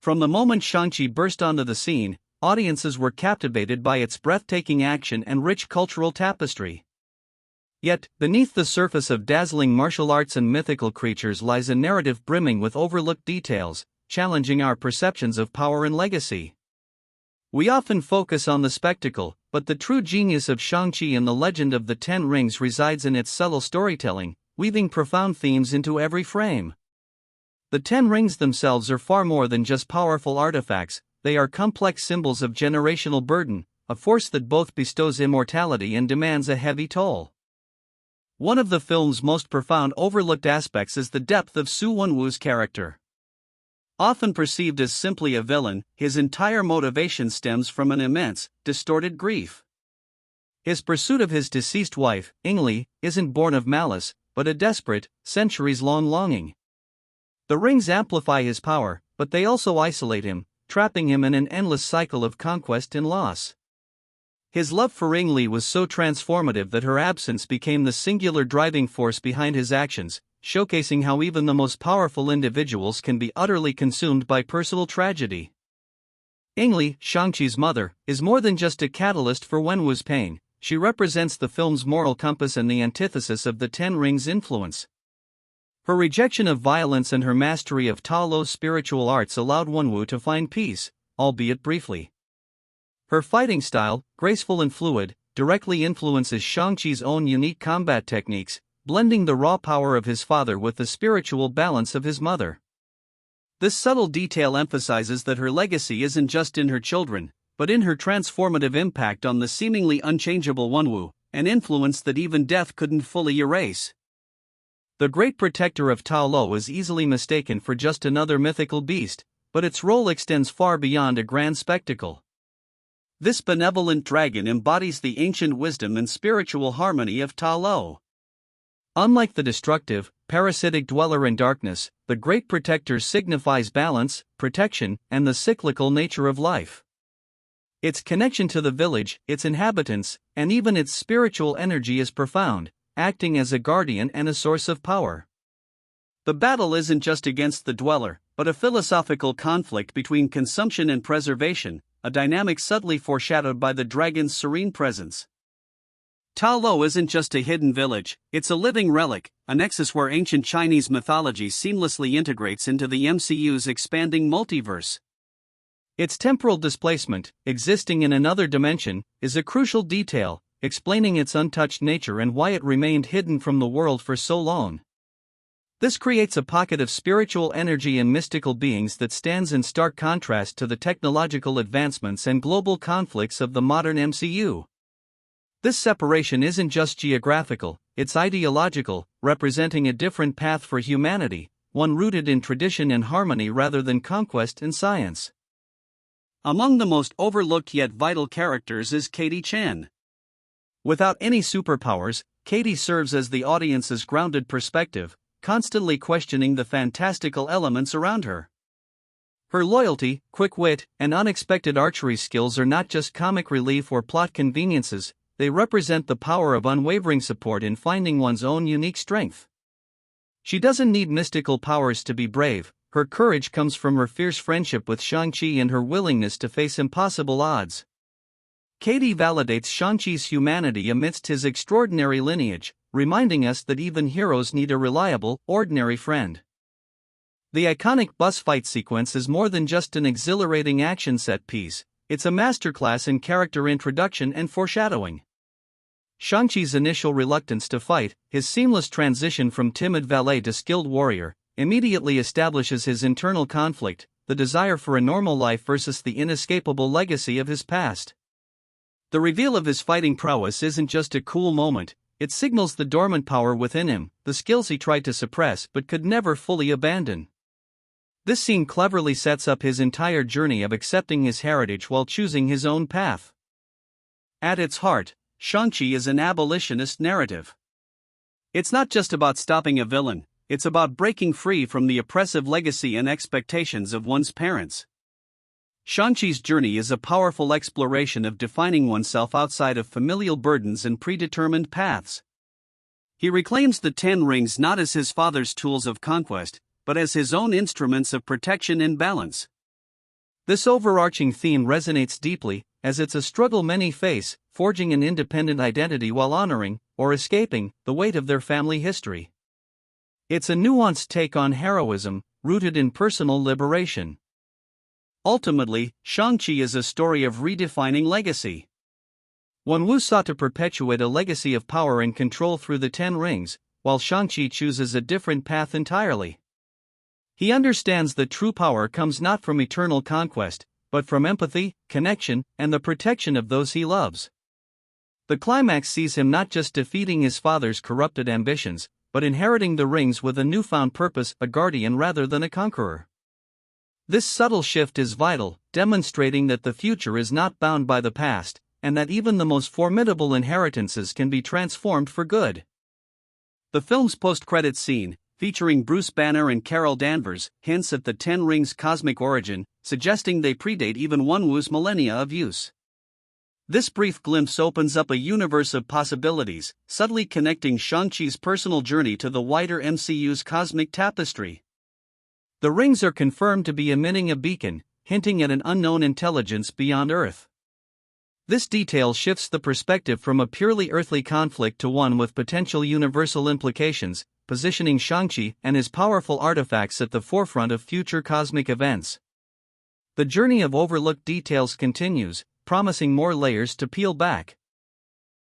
From the moment Shang-Chi burst onto the scene, audiences were captivated by its breathtaking action and rich cultural tapestry. Yet, beneath the surface of dazzling martial arts and mythical creatures lies a narrative brimming with overlooked details, challenging our perceptions of power and legacy. We often focus on the spectacle, but the true genius of Shang-Chi and the Legend of the Ten Rings resides in its subtle storytelling, weaving profound themes into every frame. The Ten Rings themselves are far more than just powerful artifacts, they are complex symbols of generational burden, a force that both bestows immortality and demands a heavy toll. One of the film's most profound overlooked aspects is the depth of Su Wenwu's character. Often perceived as simply a villain, his entire motivation stems from an immense, distorted grief. His pursuit of his deceased wife, Yingli, isn't born of malice, but a desperate, centuries-long longing. The rings amplify his power, but they also isolate him, trapping him in an endless cycle of conquest and loss. His love for Yingli was so transformative that her absence became the singular driving force behind his actions, showcasing how even the most powerful individuals can be utterly consumed by personal tragedy. Yingli, Shang-Chi's mother, is more than just a catalyst for Wenwu's pain, she represents the film's moral compass and the antithesis of the Ten Rings' influence. Her rejection of violence and her mastery of Ta Lo's spiritual arts allowed Wenwu to find peace, albeit briefly. Her fighting style, graceful and fluid, directly influences Shang-Chi's own unique combat techniques, blending the raw power of his father with the spiritual balance of his mother. This subtle detail emphasizes that her legacy isn't just in her children, but in her transformative impact on the seemingly unchangeable Wenwu, an influence that even death couldn't fully erase. The great protector of Ta Lo is easily mistaken for just another mythical beast, but its role extends far beyond a grand spectacle. This benevolent dragon embodies the ancient wisdom and spiritual harmony of Ta Lo. Unlike the destructive, parasitic dweller in darkness, the great protector signifies balance, protection, and the cyclical nature of life. Its connection to the village, its inhabitants, and even its spiritual energy is profound, acting as a guardian and a source of power. The battle isn't just against the dweller, but a philosophical conflict between consumption and preservation, a dynamic subtly foreshadowed by the dragon's serene presence. Ta Lo isn't just a hidden village, it's a living relic, a nexus where ancient Chinese mythology seamlessly integrates into the MCU's expanding multiverse. Its temporal displacement, existing in another dimension, is a crucial detail, explaining its untouched nature and why it remained hidden from the world for so long. This creates a pocket of spiritual energy and mystical beings that stands in stark contrast to the technological advancements and global conflicts of the modern MCU. This separation isn't just geographical, it's ideological, representing a different path for humanity, one rooted in tradition and harmony rather than conquest and science. Among the most overlooked yet vital characters is Katie Chan. Without any superpowers, Katie serves as the audience's grounded perspective, constantly questioning the fantastical elements around her. Her loyalty, quick wit, and unexpected archery skills are not just comic relief or plot conveniences, they represent the power of unwavering support in finding one's own unique strength. She doesn't need mystical powers to be brave, her courage comes from her fierce friendship with Shang-Chi and her willingness to face impossible odds. Katie validates Shang-Chi's humanity amidst his extraordinary lineage, reminding us that even heroes need a reliable, ordinary friend. The iconic bus fight sequence is more than just an exhilarating action set piece, it's a masterclass in character introduction and foreshadowing. Shang-Chi's initial reluctance to fight, his seamless transition from timid valet to skilled warrior, immediately establishes his internal conflict, the desire for a normal life versus the inescapable legacy of his past. The reveal of his fighting prowess isn't just a cool moment, it signals the dormant power within him, the skills he tried to suppress but could never fully abandon. This scene cleverly sets up his entire journey of accepting his heritage while choosing his own path. At its heart, Shang-Chi is an abolitionist narrative. It's not just about stopping a villain, it's about breaking free from the oppressive legacy and expectations of one's parents. Shang-Chi's journey is a powerful exploration of defining oneself outside of familial burdens and predetermined paths. He reclaims the Ten Rings not as his father's tools of conquest, but as his own instruments of protection and balance. This overarching theme resonates deeply, as it's a struggle many face, forging an independent identity while honoring, or escaping, the weight of their family history. It's a nuanced take on heroism, rooted in personal liberation. Ultimately, Shang-Chi is a story of redefining legacy. Wen Wu sought to perpetuate a legacy of power and control through the Ten Rings, while Shang-Chi chooses a different path entirely. He understands that true power comes not from eternal conquest, but from empathy, connection, and the protection of those he loves. The climax sees him not just defeating his father's corrupted ambitions, but inheriting the rings with a newfound purpose, a guardian rather than a conqueror. This subtle shift is vital, demonstrating that the future is not bound by the past, and that even the most formidable inheritances can be transformed for good. The film's post-credits scene, featuring Bruce Banner and Carol Danvers, hints at the Ten Rings' cosmic origin, suggesting they predate even Wen Wu's millennia of use. This brief glimpse opens up a universe of possibilities, subtly connecting Shang-Chi's personal journey to the wider MCU's cosmic tapestry. The rings are confirmed to be emitting a beacon, hinting at an unknown intelligence beyond Earth. This detail shifts the perspective from a purely earthly conflict to one with potential universal implications, positioning Shang-Chi and his powerful artifacts at the forefront of future cosmic events. The journey of overlooked details continues, promising more layers to peel back.